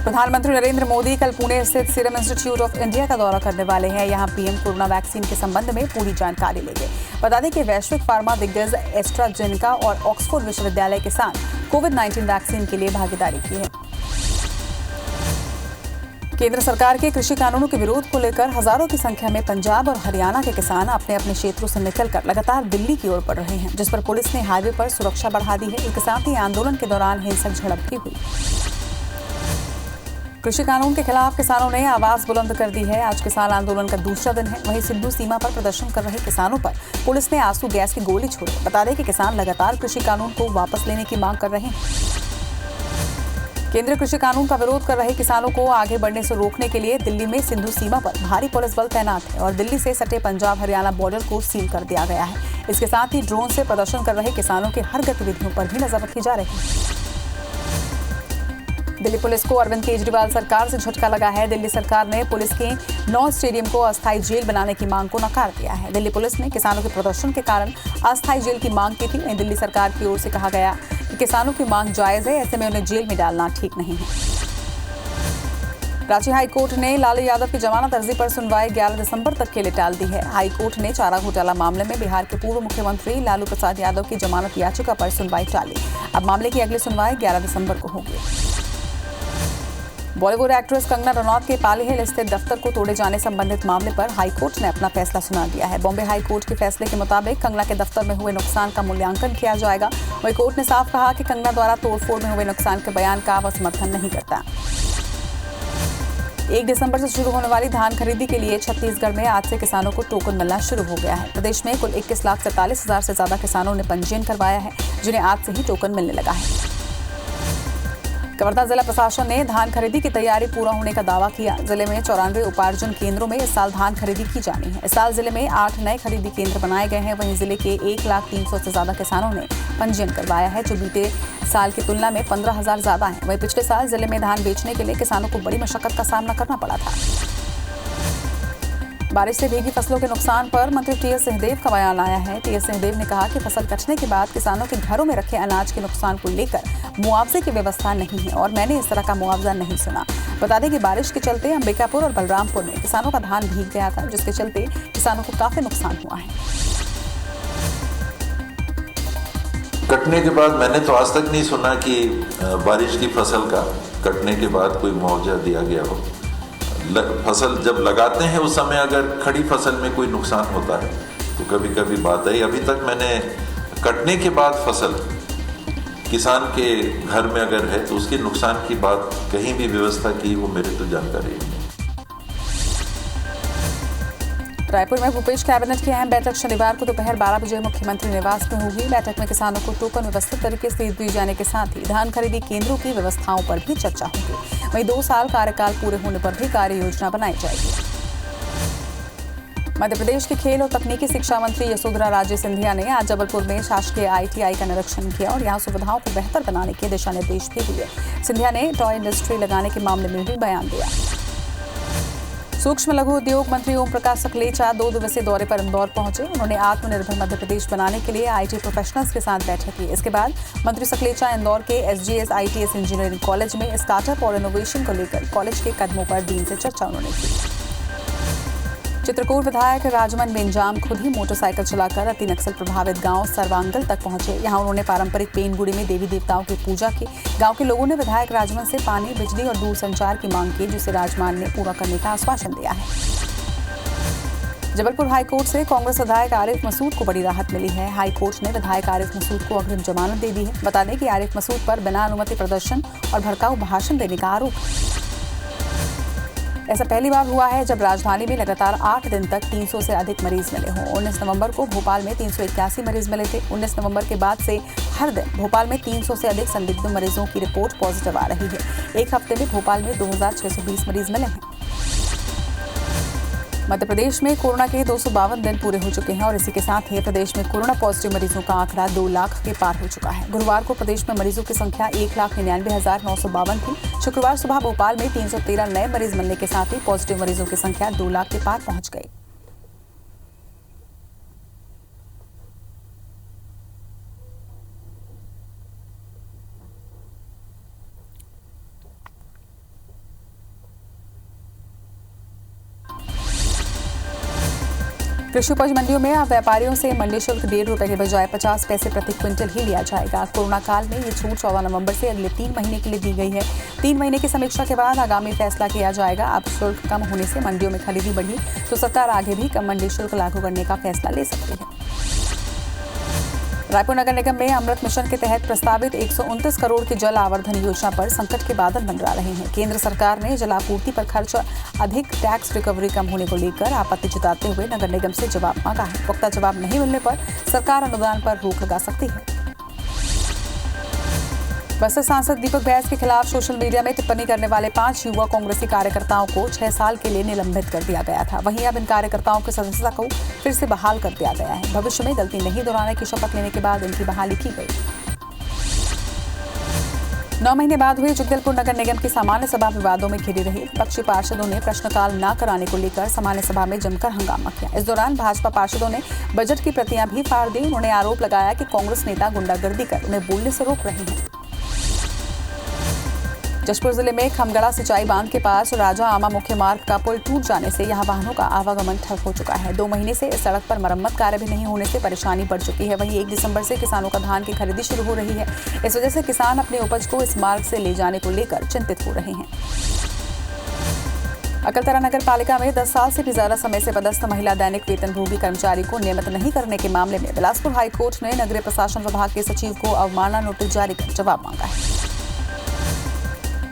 प्रधानमंत्री नरेंद्र मोदी कल पुणे स्थित सीरम इंस्टीट्यूट ऑफ इंडिया का दौरा करने वाले हैं। यहां पीएम कोरोना वैक्सीन के संबंध में पूरी जानकारी लेंगे। बता दें कि वैश्विक फार्मा दिग्गज एस्ट्राजेनेका और ऑक्सफोर्ड विश्वविद्यालय के साथ कोविड-19 वैक्सीन के लिए भागीदारी की है। केंद्र सरकार के कृषि कानूनों के विरोध को लेकर हजारों की संख्या में पंजाब और हरियाणा के किसान अपने अपने क्षेत्रों से निकलकर लगातार दिल्ली की ओर बढ़ रहे हैं, जिस पर पुलिस ने हाईवे पर सुरक्षा बढ़ा दी है। इसके साथ ही आंदोलन के दौरान हिंसक झड़प भी हुई। कृषि कानून के खिलाफ किसानों ने आवाज बुलंद कर दी है। आज किसान आंदोलन का दूसरा दिन है। वहीं सिंधु सीमा पर प्रदर्शन कर रहे किसानों पर पुलिस ने आंसू गैस की गोली छोड़ी। बता दें कि किसान लगातार कृषि कानून को वापस लेने की मांग कर रहे हैं। केंद्रीय कृषि कानून का विरोध कर रहे किसानों को आगे बढ़ने से रोकने के लिए दिल्ली में सिंधु सीमा पर भारी पुलिस बल तैनात है और दिल्ली से सटे पंजाब हरियाणा बॉर्डर को सील कर दिया गया है। इसके साथ ही ड्रोन से प्रदर्शन कर रहे किसानों की हर गतिविधियों पर भी नजर रखी जा रही है। दिल्ली पुलिस को अरविंद केजरीवाल सरकार से झटका लगा है। दिल्ली सरकार ने पुलिस के 9 स्टेडियम को अस्थायी जेल बनाने की मांग को नकार दिया है। दिल्ली पुलिस ने किसानों के प्रदर्शन के कारण अस्थायी जेल की मांग की थी। दिल्ली सरकार की ओर से कहा गया कि किसानों की मांग जायज है, ऐसे में उन्हें जेल में डालना ठीक नहीं है। रांची हाईकोर्ट ने लालू यादव की जमानत अर्जी पर सुनवाई 11 दिसंबर तक के लिए टाल दी है। हाईकोर्ट ने चारा घोटाला मामले में बिहार के पूर्व मुख्यमंत्री लालू प्रसाद यादव की जमानत याचिका पर सुनवाई टाली। अब मामले की अगली सुनवाई 11 दिसंबर को होगी। बॉलीवुड एक्ट्रेस कंगना रनौत के पाली हिल स्थित दफ्तर को तोड़े जाने संबंधित मामले पर हाईकोर्ट ने अपना फैसला सुना दिया है। बॉम्बे हाईकोर्ट के फैसले के मुताबिक कंगना के दफ्तर में हुए नुकसान का मूल्यांकन किया जाएगा। वहीं कोर्ट ने साफ कहा कि कंगना द्वारा तोड़फोड़ में हुए नुकसान के बयान का वह समर्थन नहीं करता। 1 दिसंबर से शुरू होने वाली धान खरीदी के लिए छत्तीसगढ़ में आज से किसानों को टोकन मिलना शुरू हो गया है। प्रदेश में कुल 21,47,000 से ज्यादा किसानों ने पंजीयन करवाया है, जिन्हें आज से ही टोकन मिलने लगा है। कवर्धा जिला प्रशासन ने धान खरीदी की तैयारी पूरा होने का दावा किया। जिले में 94 उपार्जन केंद्रों में इस साल धान खरीदी की जानी है। इस साल जिले में 8 नए खरीदी केंद्र बनाए गए हैं। वहीं जिले के 1,03,000 से ज्यादा किसानों ने पंजीयन करवाया है, जो बीते साल की तुलना में 15,000 ज्यादा है। वहीं पिछले साल जिले में धान बेचने के लिए किसानों को बड़ी मशक्कत का सामना करना पड़ा था। बारिश से भीगी फसलों के नुकसान पर मंत्री टीएस सिंहदेव का बयान आया है। टीएस सिंहदेव ने कहा कि फसल कटने के बाद किसानों के घरों में रखे अनाज के नुकसान को लेकर मुआवजे की व्यवस्था नहीं है और मैंने इस तरह का मुआवजा नहीं सुना। बता दें कि बारिश के चलते अंबिकापुर और बलरामपुर में किसानों का धान भीग गया था, जिसके चलते किसानों को काफी नुकसान हुआ है। कटने के बाद मैंने तो आज तक नहीं सुना कि बारिश की फसल का कटने के बाद कोई मुआवजा दिया गया हो। फसल जब लगाते हैं उस समय अगर खड़ी फसल में कोई नुकसान होता है तो कभी कभी बात आई। अभी तक मैंने कटने के बाद फसल किसान के घर में अगर है तो उसके नुकसान की बात कहीं भी व्यवस्था की वो मेरे तो जानकारी नहीं। रायपुर में भूपेश कैबिनेट की अहम बैठक शनिवार को दोपहर 12 बजे मुख्यमंत्री निवास में होगी। बैठक में किसानों को टोकन व्यवस्थित तरीके से दिए जाने के साथ ही धान खरीदी केंद्रों की व्यवस्थाओं पर भी चर्चा होगी। वहीं 2 साल कार्यकाल पूरे होने पर भी कार्य योजना बनाई जाएगी। मध्य प्रदेश के खेल और तकनीकी शिक्षा मंत्री यशोधरा राजे सिंधिया ने आज जबलपुर में शासकीय ITI का निरीक्षण किया और यहां सुविधाओं को बेहतर बनाने के दिशा निर्देश भी दिए। सिंधिया ने टॉय इंडस्ट्री लगाने के मामले में भी बयान दिया। सूक्ष्म लघु उद्योग मंत्री ओम प्रकाश सकलेचा 2 दिवसीय दौरे पर इंदौर पहुंचे। उन्होंने आत्मनिर्भर मध्य प्रदेश बनाने के लिए IT प्रोफेशनल्स के साथ बैठक की। इसके बाद मंत्री सकलेचा इंदौर के SGS ITS इंजीनियरिंग कॉलेज में स्टार्टअप और इनोवेशन को लेकर कॉलेज के कदमों पर डीन से चर्चा उन्होंने की। चित्रकूट विधायक राजमन बेंजाम खुद ही मोटरसाइकिल चलाकर अति नक्सल प्रभावित गांव सरवांगल तक पहुंचे। यहां उन्होंने पारंपरिक पेनगुड़ी में देवी देवताओं की पूजा की। गांव के लोगों ने विधायक राजमन से पानी, बिजली और दूरसंचार की मांग की, जिसे राजमान ने पूरा करने का आश्वासन दिया है। जबलपुर हाईकोर्ट से कांग्रेस विधायक आरिफ मसूद को बड़ी राहत मिली है। हाईकोर्ट ने विधायक आरिफ मसूद को अग्रिम जमानत दे दी है। बता दें कि आरिफ मसूद पर बिना अनुमति प्रदर्शन और भड़काऊ भाषण देने का आरोप है। ऐसा पहली बार हुआ है जब राजधानी में लगातार 8 दिन तक 300 से अधिक मरीज मिले हों। 19 नवंबर को भोपाल में 381 मरीज मिले थे। 19 नवंबर के बाद से हर दिन भोपाल में 300 से अधिक संदिग्ध मरीजों की रिपोर्ट पॉजिटिव आ रही है। एक हफ्ते में भोपाल में 2620 मरीज मिले हैं। मध्य प्रदेश में कोरोना के 252 दिन पूरे हो चुके हैं और इसी के साथ ही प्रदेश में कोरोना पॉजिटिव मरीजों का आंकड़ा 2 लाख के पार हो चुका है। गुरुवार को प्रदेश में मरीजों की संख्या 1,99,952 थी। शुक्रवार सुबह भोपाल में 313 नए मरीज मिलने के साथ ही पॉजिटिव मरीजों की संख्या 2 लाख के पार पहुंच गई। कृषि उपज मंडियों में अब व्यापारियों से मंडी शुल्क ₹1.5 के बजाय 50 पैसे प्रति क्विंटल ही लिया जाएगा। कोरोना काल में ये छूट 14 नवंबर से अगले 3 महीने के लिए दी गई है। 3 महीने की समीक्षा के बाद आगामी फैसला किया जाएगा। अब शुल्क कम होने से मंडियों में खरीदी बढ़ी तो सरकार आगे भी कम मंडी शुल्क लागू करने का फैसला ले सकती है। रायपुर नगर निगम में अमृत मिशन के तहत प्रस्तावित 129 करोड़ की जल आवर्धन योजना पर संकट के बादल मंडरा रहे हैं। केंद्र सरकार ने जलापूर्ति पर खर्च अधिक टैक्स रिकवरी कम होने को लेकर आपत्ति जताते हुए नगर निगम से जवाब मांगा है। पुख्ता जवाब नहीं मिलने पर सरकार अनुदान पर रोक लगा सकती है। बस्तर सांसद दीपक बैस के खिलाफ सोशल मीडिया में टिप्पणी करने वाले 5 युवा कांग्रेसी कार्यकर्ताओं को 6 साल के लिए निलंबित कर दिया गया था। वहीं अब इन कार्यकर्ताओं की सदस्यता को फिर से बहाल कर दिया गया है। भविष्य में गलती नहीं दोहराने की शपथ लेने के बाद इनकी बहाली की गई। 9 महीने बाद हुई जगदलपुर नगर निगम की सामान्य सभा विवादों में घिरी रही। विपक्षी पार्षदों ने प्रश्नकाल न कराने को लेकर सामान्य सभा में जमकर हंगामा किया। इस दौरान भाजपा पार्षदों ने बजट की प्रतियां भी फाड़ दी। उन्होंने आरोप लगाया कि कांग्रेस नेता गुंडागर्दी कर उन्हें बोलने से रोक रहे हैं। जशपुर जिले में खमगड़ा सिंचाई बांध के पास राजा आमा मुख्य मार्ग का पुल टूट जाने से यहां वाहनों का आवागमन ठप हो चुका है। 2 महीने से इस सड़क पर मरम्मत कार्य भी नहीं होने से परेशानी बढ़ चुकी है। वहीं 1 दिसंबर से किसानों का धान की खरीदी शुरू हो रही है। इस वजह से किसान अपने उपज को इस मार्ग से ले जाने को लेकर चिंतित हो रहे हैं। अकलतरा नगर पालिका में 10 साल से भी ज्यादा समय से पदस्थ महिला दैनिक वेतनभोगी कर्मचारी को नियमित नहीं करने के मामले में बिलासपुर हाईकोर्ट ने नगरीय प्रशासन विभाग के सचिव को अवमानना नोटिस जारी कर जवाब मांगा है।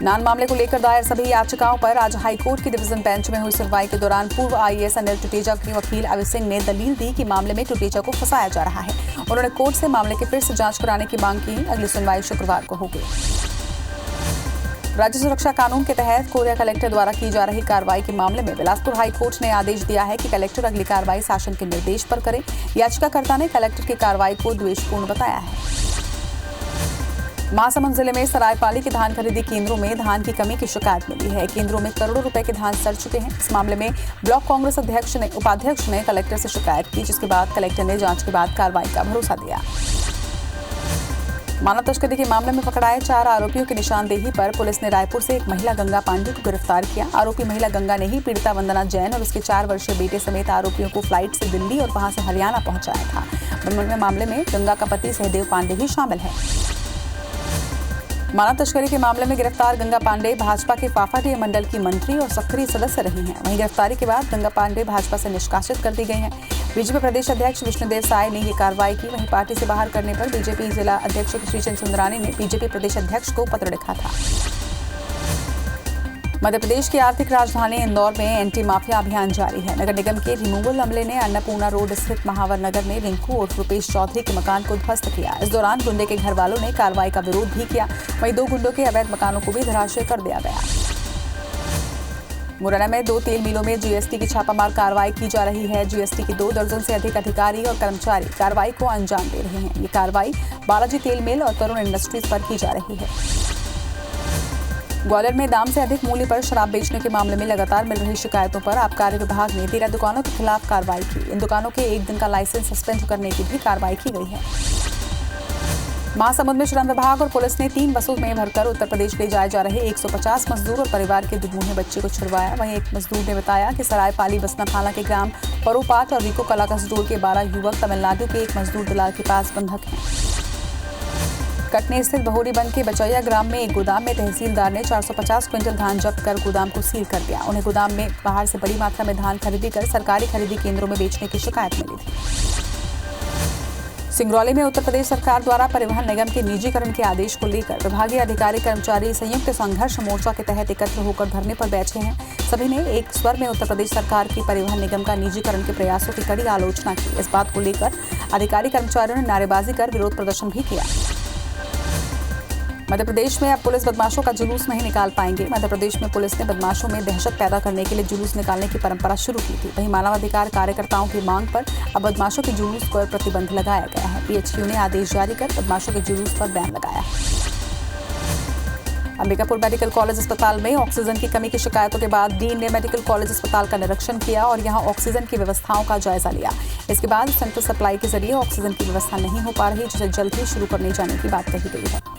नान मामले को लेकर दायर सभी याचिकाओं पर आज हाईकोर्ट की डिवीजन बेंच में हुई सुनवाई के दौरान पूर्व आईएएस अनिल टुटेजा के वकील अवि सिंह ने दलील दी कि मामले में टुटेजा को फंसाया जा रहा है। उन्होंने कोर्ट से मामले की फिर से जांच कराने की मांग की। अगली सुनवाई शुक्रवार को होगी। राज्य सुरक्षा कानून के तहत कोरिया कलेक्टर द्वारा की जा रही कार्रवाई के मामले में बिलासपुर हाईकोर्ट ने आदेश दिया है कि कलेक्टर अगली कार्रवाई शासन के निर्देश पर करे। याचिकाकर्ता ने कलेक्टर की कार्रवाई को द्वेषपूर्ण बताया है। महासमुंद जिले में सरायपाली के धान खरीदी केंद्रों में धान की कमी की शिकायत मिली है। केंद्रों में करोड़ों रुपए के धान सड़ चुके हैं। इस मामले में ब्लॉक कांग्रेस उपाध्यक्ष ने कलेक्टर से शिकायत की, जिसके बाद कलेक्टर ने जांच के बाद कार्रवाई का भरोसा दिया। मानव तस्करी के मामले में पकड़ाए 4 आरोपियों की निशानदेही पर पुलिस ने रायपुर से एक महिला गंगा पांडे को गिरफ्तार किया। आरोपी महिला गंगा ने ही पीड़िता वंदना जैन और उसके 4 वर्षीय बेटे समेत आरोपियों को फ्लाइट से दिल्ली और वहां से हरियाणा पहुंचाया था। मामले में गंगा का पति सहदेव पांडे भी शामिल है। मानव तस्करी के मामले में गिरफ्तार गंगा पांडे भाजपा के फाफाडीह मंडल की मंत्री और सक्रिय सदस्य रही हैं। वहीं गिरफ्तारी के बाद गंगा पांडे भाजपा से निष्कासित कर दी गई हैं। बीजेपी प्रदेश अध्यक्ष विष्णुदेव साय ने ये कार्रवाई की। वहीं पार्टी से बाहर करने पर बीजेपी जिला अध्यक्ष श्रीचंद सुंदरानी ने बीजेपी प्रदेश अध्यक्ष को पत्र लिखा था। मध्य प्रदेश की आर्थिक राजधानी इंदौर में एंटी माफिया अभियान जारी है। नगर निगम के रिमूवल अमले ने अन्नपूर्णा रोड स्थित महावर नगर में रिंकू और रुपेश चौधरी के मकान को ध्वस्त किया। इस दौरान गुंडे के घर वालों ने कार्रवाई का विरोध भी किया। वहीं 2 गुंडों के अवैध मकानों को भी धराशायी कर दिया गया। मुरैना में 2 तेल मिलों में जीएसटी की छापामार कार्रवाई की जा रही है। जीएसटी के 2 दर्जन से अधिक अधिकारी और कर्मचारी कार्रवाई को अंजाम दे रहे हैं। ये कार्रवाई बालाजी तेल मिल और तरुण इंडस्ट्रीज पर की जा रही है। ग्वालियर में दाम से अधिक मूल्य पर शराब बेचने के मामले में लगातार मिल रही शिकायतों पर आबकारी विभाग ने 13 दुकानों के खिलाफ कार्रवाई की। इन दुकानों के 1 दिन का लाइसेंस सस्पेंड करने की भी कार्रवाई की गई है। महासमुंद में श्रम विभाग और पुलिस ने 3 बसों में भरकर उत्तर प्रदेश ले जाए जा रहे 150 मजदूर और परिवार के दुगुने बच्चे को छुड़वाया। वहीं एक मजदूर ने बताया कि सरायपाली बसना थाना के ग्राम परोपाट और वीको कला कसडोल के 12 युवक तमिलनाडु के एक मजदूर दलाल के पास बंधक हैं। कटनी स्थित बहोरी बंद के बचैया ग्राम में एक गोदाम में तहसीलदार ने 450 क्विंटल धान जब्त कर गोदाम को सील कर दिया। उन्हें गोदाम में बाहर से बड़ी मात्रा में धान खरीदी कर सरकारी खरीदी केंद्रों में बेचने की शिकायत मिली थी। सिंगरौली में उत्तर प्रदेश सरकार द्वारा परिवहन निगम के निजीकरण के आदेश को लेकर विभागीय अधिकारी कर्मचारी संयुक्त संघर्ष मोर्चा के तहत एकत्र होकर धरने पर बैठे हैं। सभी ने एक स्वर में उत्तर प्रदेश सरकार की परिवहन निगम का निजीकरण के प्रयासों की कड़ी आलोचना की। इस बात को लेकर अधिकारी कर्मचारियों ने नारेबाजी कर विरोध प्रदर्शन भी किया। मध्य प्रदेश में अब पुलिस बदमाशों का जुलूस नहीं निकाल पाएंगे। मध्य प्रदेश में पुलिस ने बदमाशों में दहशत पैदा करने के लिए जुलूस निकालने की परंपरा शुरू की थी। वहीं मानवाधिकार कार्यकर्ताओं की मांग पर अब बदमाशों के जुलूस पर प्रतिबंध लगाया गया है। पीएचक्यू ने आदेश जारी कर बदमाशों के जुलूस पर बैन लगाया है। अंबिकापुर मेडिकल कॉलेज अस्पताल में ऑक्सीजन की कमी की शिकायतों के बाद डीन ने मेडिकल कॉलेज अस्पताल का निरीक्षण किया और यहां ऑक्सीजन की व्यवस्थाओं का जायजा लिया। इसके बाद सेंट्रल सप्लाई के जरिए ऑक्सीजन की व्यवस्था नहीं हो पा रही, जिसे जल्द ही शुरू करने जाने की बात कही गई है।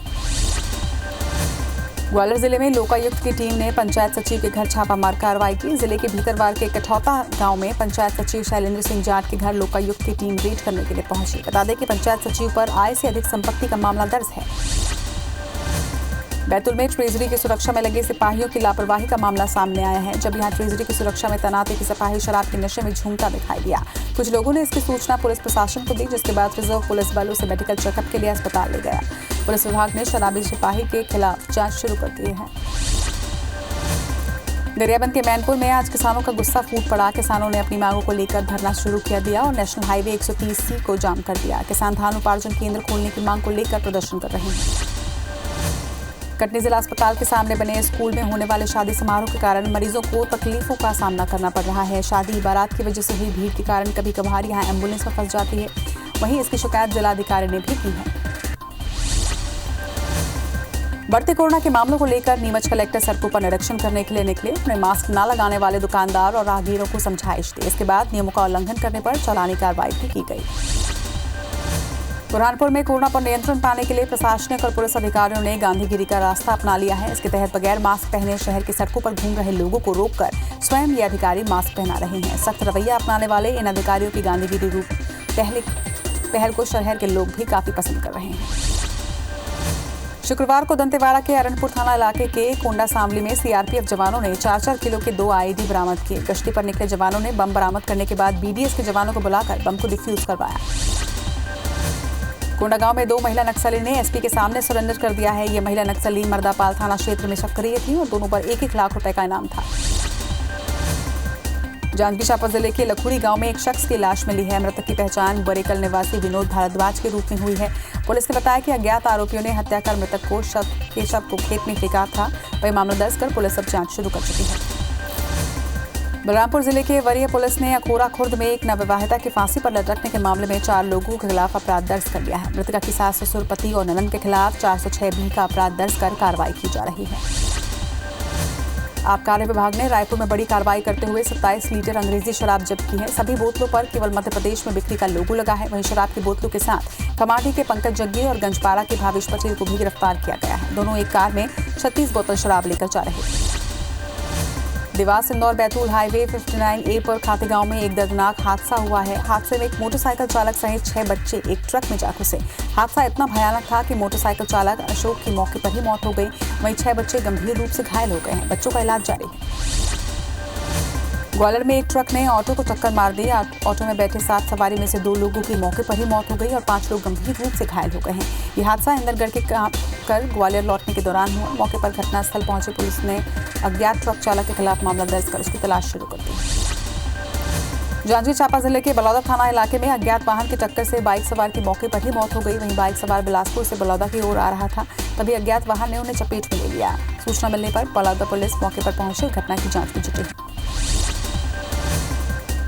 ग्वालियर जिले में लोकायुक्त की टीम ने पंचायत सचिव के घर छापामार कार्रवाई की। जिले के भीतरवार के कठौता गांव में पंचायत सचिव शैलेंद्र सिंह जाट के घर लोकायुक्त की टीम रेड करने के लिए पहुंची। बता दें कि पंचायत सचिव पर आय से अधिक संपत्ति का मामला दर्ज है। बैतूल में ट्रेजरी की सुरक्षा में लगे सिपाहियों की लापरवाही का मामला सामने आया है। जब यहां ट्रेजरी की सुरक्षा में तैनात एक सिपाही शराब के नशे में झूमता दिखाई दिया। कुछ लोगों ने इसकी सूचना पुलिस प्रशासन को दी, जिसके बाद रिजर्व पुलिस बल उसे मेडिकल चेकअप के लिए अस्पताल ले गया। पुलिस विभाग ने शराबी सिपाही के खिलाफ जांच शुरू कर दी है। दरियाबंद के मैनपुर में आज किसानों का गुस्सा फूट पड़ा। किसानों ने अपनी मांगों को लेकर धरना शुरू किया दिया और नेशनल हाईवे 130C को जाम कर दिया। किसान धान उपार्जन केंद्र खोलने की मांग को लेकर प्रदर्शन कर रहे हैं। कटनी जिला अस्पताल के सामने बने स्कूल में होने वाले शादी समारोह के कारण मरीजों को तकलीफों का सामना करना पड़ रहा है। शादी बारात की वजह से हुई भीड़ के कारण कभी कभार यहां एम्बुलेंस में फंस जाती है। वहीं इसकी शिकायत जिलाधिकारी ने भी की है। बढ़ते कोरोना के मामलों को लेकर नीमच कलेक्टर सड़कों पर निरीक्षण करने के लिए निकले। उन्हें मास्क न लगाने वाले दुकानदार और राहगीरों को समझाइश दी। इसके बाद नियमों का उल्लंघन करने पर चालानी कार्रवाई भी की गई। बुरहानपुर में कोरोना पर नियंत्रण पाने के लिए प्रशासनिक और पुलिस अधिकारियों ने गांधीगिरी का रास्ता अपना लिया है। इसके तहत बगैर मास्क पहने शहर की सड़कों पर घूम रहे लोगों को रोककर स्वयं ये अधिकारी मास्क पहना रहे हैं। सख्त रवैया अपनाने वाले इन अधिकारियों की गांधीगिरी रूप पहल को शहर के लोग भी काफी पसंद कर रहे हैं। शुक्रवार को दंतेवाड़ा के अरनपुर थाना इलाके के कोंडा सांवली में सीआरपीएफ जवानों ने 4-4 किलो के 2 आईईडी बरामद किए। गश्ती पर निकले जवानों ने बम बरामद करने के बाद बीडीएस के जवानों को बुलाकर बम को डिफ्यूज करवाया। कोंडागांव में 2 महिला नक्सली ने एसपी के सामने सरेंडर कर दिया है। ये महिला नक्सली मर्दापाल थाना क्षेत्र में सक्रिय थी और दोनों पर 1-1 लाख रुपए का इनाम था। जांजगीर चांपा जिले के लखुड़ी गांव में एक शख्स की लाश मिली है। मृतक की पहचान बरेकल निवासी विनोद भारद्वाज के रूप में हुई है। पुलिस ने बताया कि अज्ञात आरोपियों ने हत्या कर मृतक को शव को खेत में फेंका था। वही मामला दर्ज कर पुलिस अब जांच शुरू कर चुकी है। बलरामपुर जिले के वरीय पुलिस ने अखोरा खुर्द में एक नवविवाहिता की फांसी पर लटकने के मामले में 4 लोगों के खिलाफ अपराध दर्ज कर लिया है। मृतका की सास, ससुर, पति और ननद के खिलाफ 406B का अपराध दर्ज कर कार्रवाई की जा रही है। आबकारी विभाग ने रायपुर में बड़ी कार्रवाई करते हुए 27 लीटर अंग्रेजी शराब जब्त की है। सभी बोतलों पर केवल मध्य प्रदेश में बिक्री का लोगो लगा है। वहीं शराब की बोतलों के साथ कमाटी के पंकज जग्गी और गंजपारा के भावेश पटेल को भी गिरफ्तार किया गया है। दोनों एक कार में 36 बोतल शराब लेकर जा रहे थे। देवास इंदौर बैतूल हाईवे 59A पर खाते गांव में एक दर्दनाक हादसा हुआ है। हादसे में एक मोटरसाइकिल चालक सहित 6 बच्चे एक ट्रक में जा घुसे। हादसा इतना भयानक था कि मोटरसाइकिल चालक अशोक की मौके पर ही मौत हो गई। वहीं 6 बच्चे गंभीर रूप से घायल हो गए हैं। बच्चों का इलाज जारी है। ग्वालियर में एक ट्रक ने ऑटो को टक्कर मार दी। ऑटो में बैठे 7 सवारी में से 2 लोगों की मौके पर ही मौत हो गई और 5 लोग गंभीर रूप से घायल हो गए हैं। ये हादसा इंदरगढ़ के कर ग्वालियर लौटने के दौरान हुआ। मौके पर घटनास्थल पहुंची पुलिस ने अज्ञात ट्रक चालक के खिलाफ मामला दर्ज कर उसकी तलाश शुरू कर दी। जांजगीर चांपा जिले के बलौदा थाना इलाके में अज्ञात वाहन की टक्कर से बाइक सवार की मौके पर ही मौत हो गई। वहीं बाइक सवार बिलासपुर से बलौदा की ओर आ रहा था, तभी अज्ञात वाहन ने उन्हें चपेट में ले लिया। सूचना मिलने पर बलौदा पुलिस मौके पर पहुंची घटना की जांच में जुटी है।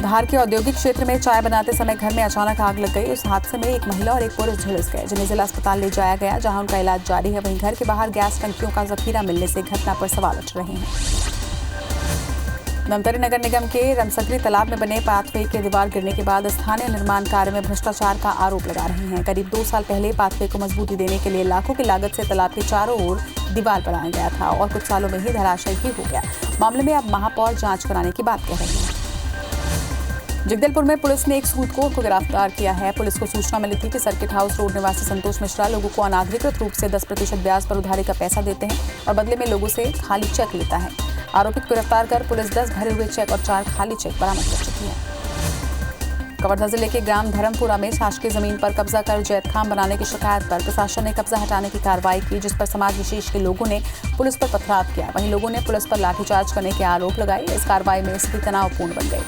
धार के औद्योगिक क्षेत्र में चाय बनाते समय घर में अचानक आग लग गई। उस हादसे में एक महिला और एक पुरुष झुलस गए, जिन्हें जिला अस्पताल ले जाया गया, जहां उनका इलाज जारी है। वहीं घर के बाहर गैस टंकियों का जखीरा मिलने से घटना पर सवाल उठ रहे हैं। धमतरी नगर निगम के रमसगरी तालाब में बने पाथवे के दीवार गिरने के बाद स्थानीय निर्माण कार्य में भ्रष्टाचार का आरोप लगा रहे हैं। करीब 2 साल पहले पाथवे को मजबूती देने के लिए लाखों की लागत से तालाब के चारों ओर दीवार बनाया गया था और कुछ सालों में ही धराशायी ही हो गया। मामले में अब महापौर जांच कराने की बात कह रही है। जगदलपुर में पुलिस ने एक सूदखोर को गिरफ्तार किया है। पुलिस को सूचना मिली थी कि सर्किट हाउस रोड निवासी संतोष मिश्रा लोगों को अनाधिकृत रूप से 10% ब्याज पर उधारी का पैसा देते हैं और बदले में लोगों से खाली चेक लेता है। आरोपित को गिरफ्तार कर पुलिस 10 भरे हुए चेक और 4 खाली चेक बरामद कर चुकी है। कवर्धा जिले के ग्राम धर्मपुरा में शासकीय जमीन पर कब्जा कर जैत खाम बनाने की शिकायत पर प्रशासन ने कब्जा हटाने की कार्रवाई की, जिस पर समाज विशेष के लोगों ने पुलिस पर पथराव किया। वहीं लोगों ने पुलिस पर लाठीचार्ज करने के आरोप लगाए। इस कार्रवाई में स्थिति तनावपूर्ण बन गई।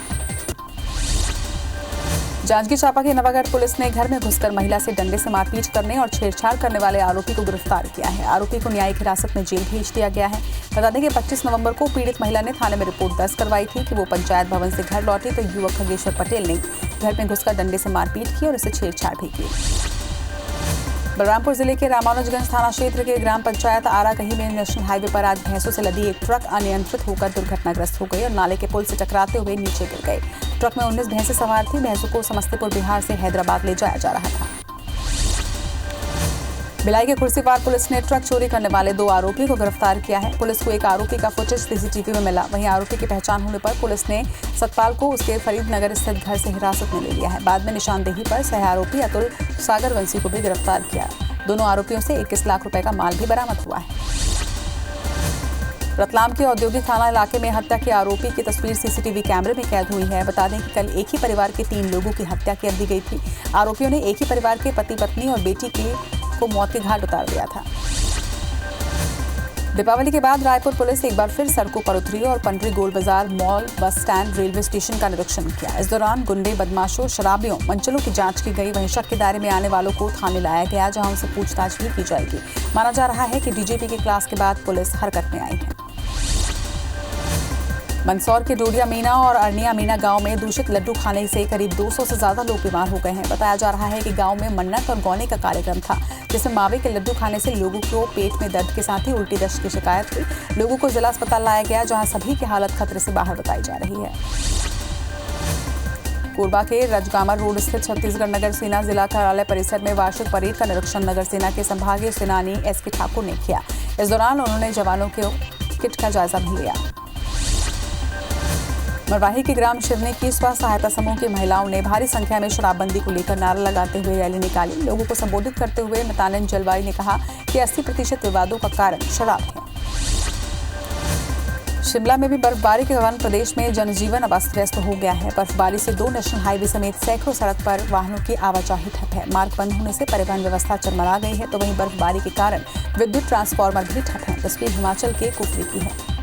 जांजगीर चांपा के नवागढ़ पुलिस ने घर में घुसकर महिला से डंडे से मारपीट करने और छेड़छाड़ करने वाले आरोपी को गिरफ्तार किया है। आरोपी को न्यायिक हिरासत में जेल भेज दिया गया है। बता दें कि 25 नवंबर को पीड़ित महिला ने थाने में रिपोर्ट दर्ज करवाई थी कि वो पंचायत भवन से घर लौटी तो युवक खगेश्वर पटेल ने घर में घुसकर डंडे से मारपीट की और उसे छेड़छाड़ भी की। बलरामपुर जिले के रामानुजगंज थाना क्षेत्र के ग्राम पंचायत आराकही में नेशनल हाईवे पर आज भैंसों से लदी एक ट्रक अनियंत्रित होकर दुर्घटनाग्रस्त हो गई और नाले के पुल से टकराते हुए नीचे गिर गई। ट्रक में 19 भैंसें सवार थी। भैंसों को समस्तीपुर बिहार से हैदराबाद ले जाया जा रहा था। भिलाई के खुर्सीपार पुलिस ने ट्रक चोरी करने वाले 2 आरोपियों को गिरफ्तार किया है। पुलिस को एक आरोपी का फुटेज सीसीटीवी में मिला। वहीं आरोपी की पहचान होने पर पुलिस ने सतपाल को उसके फरीदनगर स्थित घर से हिरासत में ले लिया है। बाद में निशानदेही पर सह आरोपी अतुल सागरवंशी को भी गिरफ्तार किया। दोनों आरोपियों से 21 लाख रुपए का माल भी बरामद हुआ है। रतलाम के औद्योगिक थाना इलाके में हत्या के आरोपी की तस्वीर सीसीटीवी कैमरे में कैद हुई है। बता दें कि कल एक ही परिवार के 3 लोगों की हत्या कर दी गई थी। आरोपियों ने एक ही परिवार के पति पत्नी और बेटी को मौत के घाट उतार दिया था। दीपावली के बाद रायपुर पुलिस एक बार फिर सड़कों पर उतरी और पंडरी गोल बाजार, mall, bus stand, railway station का निरीक्षण किया। इस दौरान गुंडे, बदमाशों, शराबियों, मंचलों की जांच की गई। वहीं शक के दायरे में आने वालों को थाने लाया गया, जहां उनसे पूछताछ भी की जाएगी। माना जा रहा है कि डीजीपी के क्लास के बाद पुलिस हरकत में आई है। मंदसौर के डोडिया मीना और अरनिया मीना गांव में दूषित लड्डू खाने से करीब 200 से ज्यादा लोग बीमार हो गए हैं। बताया जा रहा है कि गांव में मन्नत और गौने का कार्यक्रम था, जिसमें मावे के लड्डू खाने से लोगों को पेट में दर्द के साथ ही उल्टी दस्त की शिकायत हुई। लोगों को जिला अस्पताल लाया गया, जहां सभी की हालत खतरे से बाहर बताई जा रही है। कोरबा के रजगामर रोड स्थित छत्तीसगढ़ नगर सेना जिला कार्यालय परिसर में वार्षिक परेड का निरीक्षण नगर सेना के संभागीय सेनानी एसके ठाकुर ने किया। इस दौरान उन्होंने जवानों के किट का जायजा भी लिया। मरवाही के ग्राम शिवनी की स्वास्थ्य सहायता समूह की महिलाओं ने भारी संख्या में शराबबंदी को लेकर नारा लगाते हुए रैली निकाली। लोगों को संबोधित करते हुए मितानंद जलवाई ने कहा कि 80% विवादों का कारण शराब है। शिमला में भी बर्फबारी के दौरान प्रदेश में जनजीवन अस्त व्यस्त हो गया है। बर्फबारी से 2 नेशनल हाईवे समेत सैकड़ों सड़क पर वाहनों की आवाजाही ठप है। मार्ग बंद होने से परिवहन व्यवस्था चरमरा गई है, तो वहीं बर्फबारी के कारण विद्युत ट्रांसफार्मर भी ठप है। तस्वीर हिमाचल के कुफरी की है।